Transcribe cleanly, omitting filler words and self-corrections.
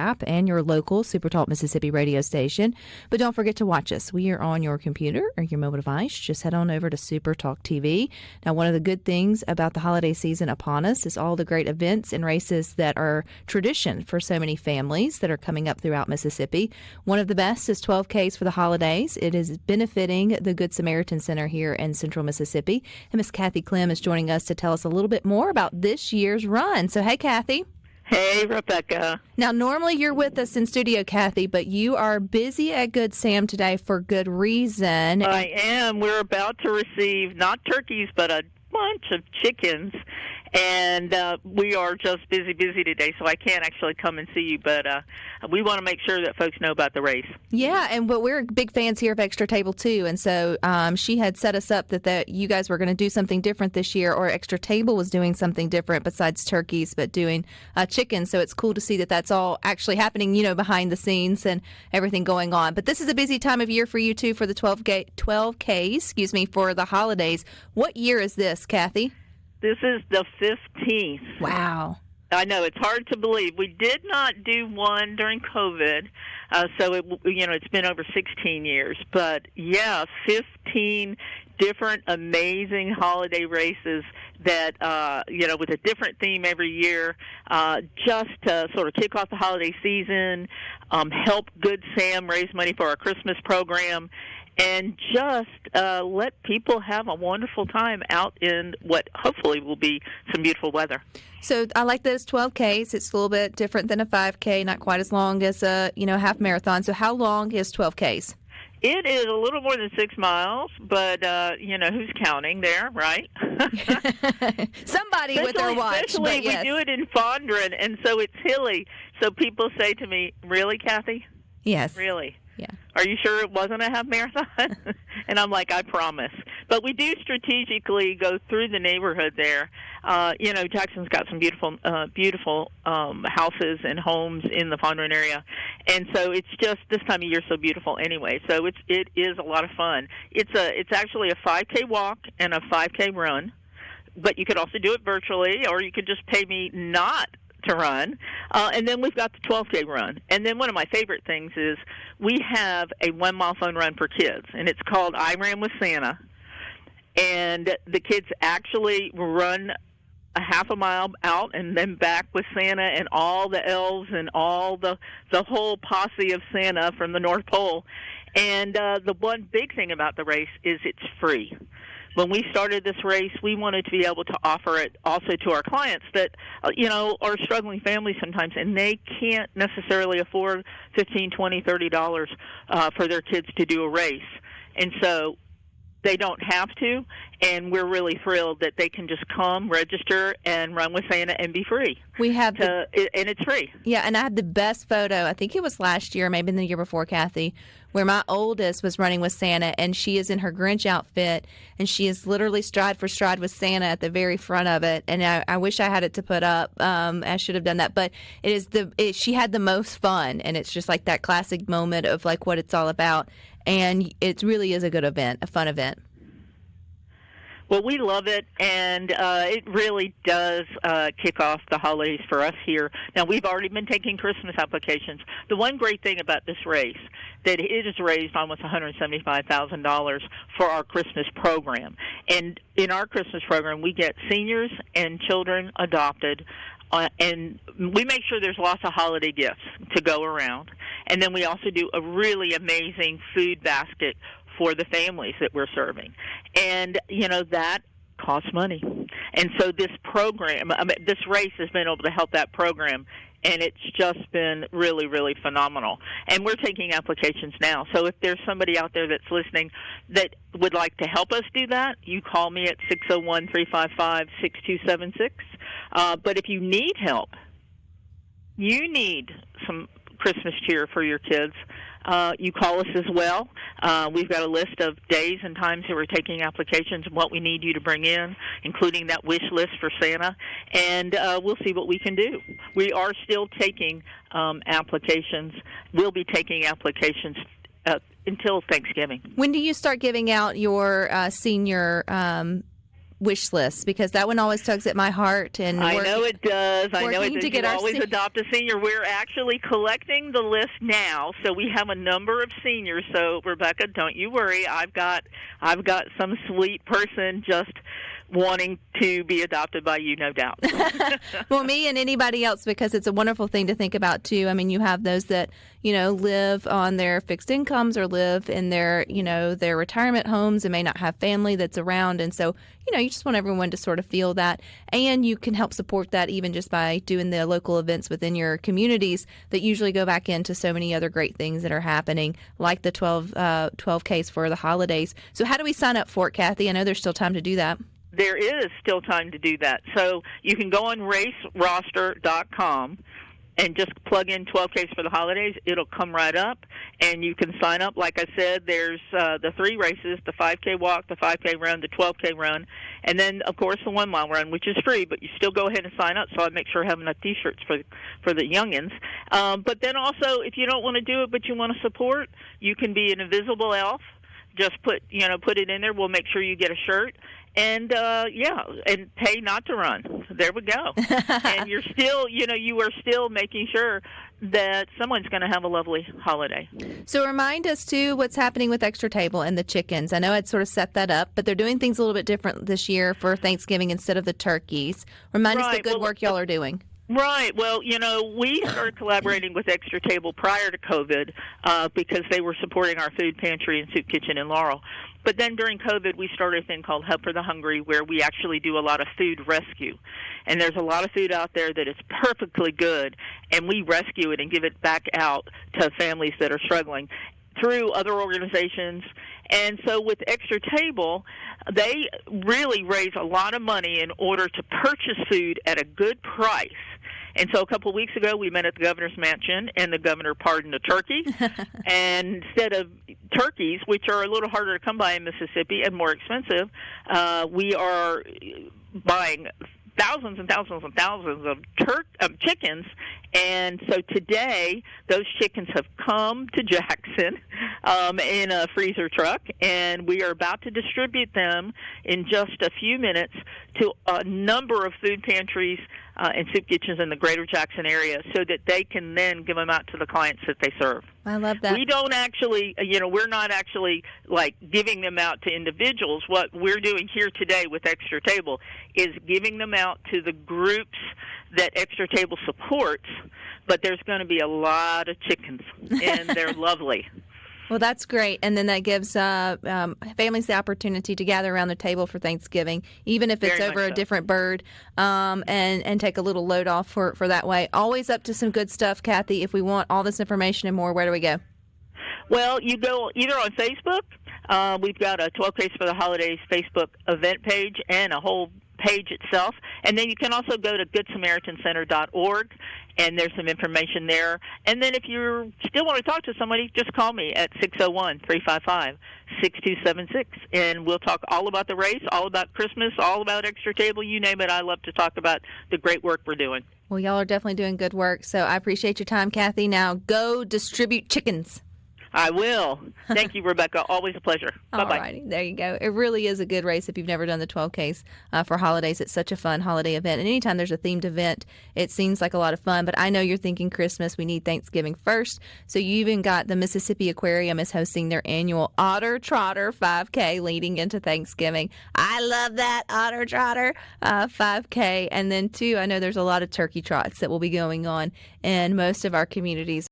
app and your local SuperTalk Mississippi radio station. But don't forget to watch us. We are on your computer or your mobile device. Just head on over to SuperTalk TV. Now, one of the good things about the holiday season upon us is all the great events and races that are tradition for so many families that are coming up throughout Mississippi. One of the best is 12Ks for the holidays. It is benefiting the Good Samaritan Center here in Central Mississippi. And Miss Kathy Clem is joining us to tell us a little bit more about this year's run. So, hey, Kathy. Hey, Rebecca. Now, normally you're with us in studio, Kathy, but you are busy at Good Sam today for good reason. I am. We're about to receive not turkeys, but a bunch of chickens, and we are just busy today, so I can't actually come and see you, but we want to make sure that folks know about the race. Yeah, but we're big fans here of Extra Table, too, and so she had set us up that you guys were going to do something different this year, or Extra Table was doing something different besides turkeys, but doing chickens, so it's cool to see that that's all actually happening, behind the scenes and everything going on. But this is a busy time of year for you, too, for the 12Ks, for the holidays. What year is this, Kathy? This is the 15th. Wow. I know, it's hard to believe. We did not do one during COVID, so it's been over 16 years. But, 15 different amazing holiday races that, with a different theme every year, just to sort of kick off the holiday season, help Good Sam raise money for our Christmas program, and just let people have a wonderful time out in what hopefully will be some beautiful weather. So I like this 12Ks. It's a little bit different than a 5K, not quite as long as a half marathon. So how long is 12Ks? It is a little more than 6 miles, but, who's counting there, right? Somebody with their watch. Especially yes. We do it in Fondren, and so it's hilly. So people say to me, really, Kathy? Yes. Really? Yeah. Are you sure it wasn't a half marathon? And I'm like, I promise. But we do strategically go through the neighborhood there. Jackson's got some beautiful houses and homes in the Fondren area, and so it's just this time of year so beautiful anyway. So it is a lot of fun. It's actually a 5K walk and a 5K run, but you could also do it virtually, or you could just pay me not to run. And then we've got the 12K run. And then one of my favorite things is we have a 1 mile fun run for kids, and it's called I Ran with Santa. And the kids actually run a half a mile out and then back with Santa and all the elves and all the whole posse of Santa from the North Pole. And the one big thing about the race is it's free. When we started this race, we wanted to be able to offer it also to our clients that, are struggling families sometimes, and they can't necessarily afford $15, $20, $30 for their kids to do a race. And so they don't have to, and we're really thrilled that they can just come, register, and run with Santa and be free. We have and it's free. Yeah, and I had the best photo, I think it was last year, maybe the year before, Kathy, where my oldest was running with Santa, and she is in her Grinch outfit, and she is literally stride for stride with Santa at the very front of it. And I wish I had it to put up. I should have done that. But she had the most fun, and it's just like that classic moment of like what it's all about. And it really is a good event, a fun event. Well, we love it, and it really does kick off the holidays for us here. Now, we've already been taking Christmas applications. The one great thing about this race, that it has raised almost $175,000 for our Christmas program. And in our Christmas program, we get seniors and children adopted, and we make sure there's lots of holiday gifts to go around. And then we also do a really amazing food basket for the families that we're serving. And, that costs money. And so this program, this race has been able to help that program, and it's just been really, really phenomenal. And we're taking applications now. So if there's somebody out there that's listening that would like to help us do that, you call me at 601-355-6276. But if you need help, you need some Christmas cheer for your kids, you call us as well. We've got a list of days and times that we're taking applications and what we need you to bring in, including that wish list for Santa, and we'll see what we can do. We are still taking applications. We'll be taking applications until Thanksgiving. When do you start giving out your senior wish list, because that one always tugs at my heart. And I know it does. I know it does. To get you always adopt a senior. We're actually collecting the list now, so we have a number of seniors. So Rebecca, don't you worry. I've got some sweet person just wanting to be adopted by you, no doubt. Well, me and anybody else, because it's a wonderful thing to think about too. I mean, you have those that, live on their fixed incomes or live in their, their retirement homes and may not have family that's around. And so, you just want everyone to sort of feel that. And you can help support that even just by doing the local events within your communities that usually go back into so many other great things that are happening, like the 12Ks for the holidays. So how do we sign up for it, Kathy? I know there's still time to do that. There is still time to do that. So you can go on raceroster.com and just plug in 12Ks for the holidays. It'll come right up, and you can sign up. Like I said, there's the 3 races, the 5K walk, the 5K run, the 12K run, and then, of course, the 1 mile run, which is free, but you still go ahead and sign up, so I make sure I have enough T-shirts for the youngins. But then also, if you don't want to do it but you want to support, you can be an invisible elf. Just put it in there. We'll make sure you get a shirt. And, and pay not to run. There we go. And you're still, you are still making sure that someone's going to have a lovely holiday. So remind us, too, what's happening with Extra Table and the chickens. I know I'd sort of set that up, but they're doing things a little bit different this year for Thanksgiving instead of the turkeys. Remind us the good work y'all are doing. Right. Well, we started collaborating with Extra Table prior to COVID because they were supporting our food pantry and soup kitchen in Laurel. But then during COVID, we started a thing called Help for the Hungry, where we actually do a lot of food rescue. And there's a lot of food out there that is perfectly good, and we rescue it and give it back out to families that are struggling through other organizations. And so with Extra Table, they really raise a lot of money in order to purchase food at a good price. And so a couple of weeks ago, we met at the governor's mansion, and the governor pardoned a turkey. And instead of turkeys, which are a little harder to come by in Mississippi and more expensive, we are buying thousands and thousands and thousands of chickens. And so today, those chickens have come to Jackson in a freezer truck, and we are about to distribute them in just a few minutes to a number of food pantries and soup kitchens in the greater Jackson area so that they can then give them out to the clients that they serve. I love that. We don't actually, we're not actually like giving them out to individuals. What we're doing here today with Extra Table is giving them out to the groups that Extra Table supports, but there's going to be a lot of chickens, and they're lovely. Well, that's great. And then that gives families the opportunity to gather around the table for Thanksgiving, even if it's over a different bird, and take a little load off for that way. Always up to some good stuff, Kathy. If we want all this information and more, where do we go? Well, you go either on Facebook. We've got a 12 Case for the Holidays Facebook event page and a whole page itself. And then you can also go to GoodSamaritanCenter.org, and there's some information there. And then if you still want to talk to somebody, just call me at 601-355-6276, and we'll talk all about the race, all about Christmas, all about Extra Table, you name it. I love to talk about the great work we're doing. Well, y'all are definitely doing good work, so I appreciate your time, Kathy. Now go distribute chickens. I will. Thank you, Rebecca. Always a pleasure. Bye-bye. All righty. There you go. It really is a good race if you've never done the 12Ks for holidays. It's such a fun holiday event. And anytime there's a themed event, it seems like a lot of fun. But I know you're thinking Christmas. We need Thanksgiving first. So you even got the Mississippi Aquarium is hosting their annual Otter Trotter 5K leading into Thanksgiving. I love that Otter Trotter 5K. And then, too, I know there's a lot of turkey trots that will be going on in most of our communities.